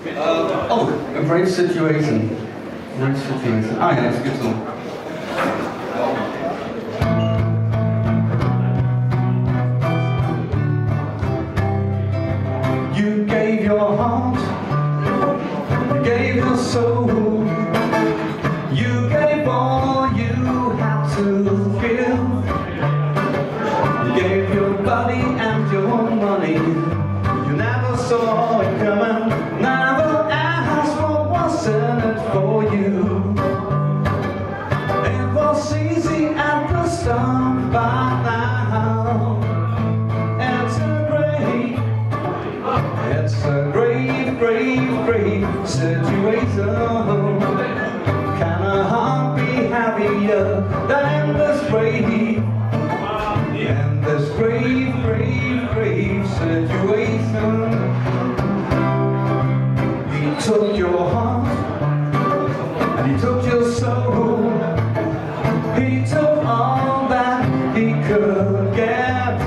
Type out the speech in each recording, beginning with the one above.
Oh, a brave situation. Brave situation. Ah, ja, das geht so. You gave your heart, you gave your soul, you gave all you had to give. You gave your body and your money. You never saw it coming, never asked what was in it for you. It was easy at the start, but now it's a grave, grave, grave situation. Can a heart be happier than this grave? In this grave, grave, grave situation. He took your heart and he took your soul. He took all that he could get.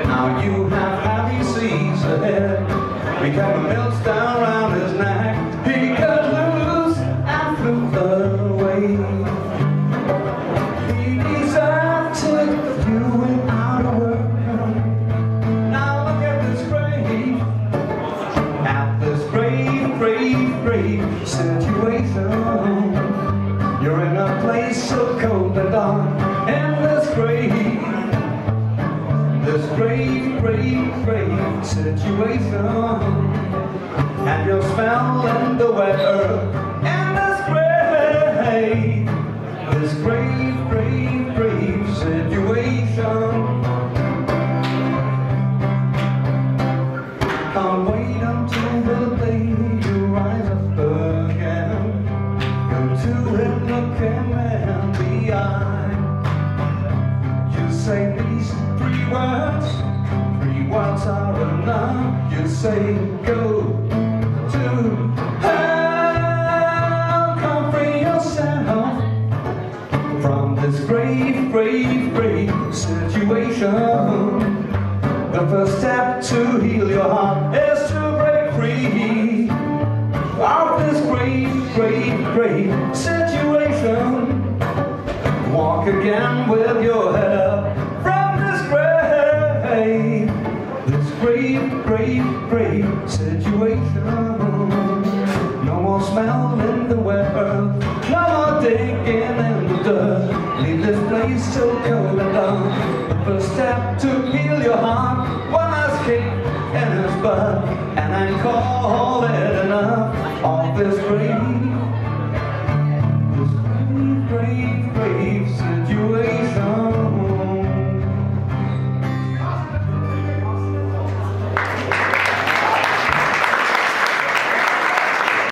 Now you have happy seas ahead. We got a millstone around his neck. He got loose and flew away. He deserted you without a word. Now look at this grave, grave, grave situation. You're in a place so cold and dark. In this grave, grave, grave situation. And you're smelling the wet earth. In this grave, grave, grave situation. Can't wait until the day you rise up again. Go to him, look him in the eye. You say these three words are enough. You say go to hell, come free yourself from this grave, grave, grave situation. The first step to heal your heart is to break free of this grave, grave, grave situation. Walk again with your head up from this grave. This grave, grave, grave situation. No more smell in the wet earth, no more digging in the dirt. Leave this place so cold and dark. The first step to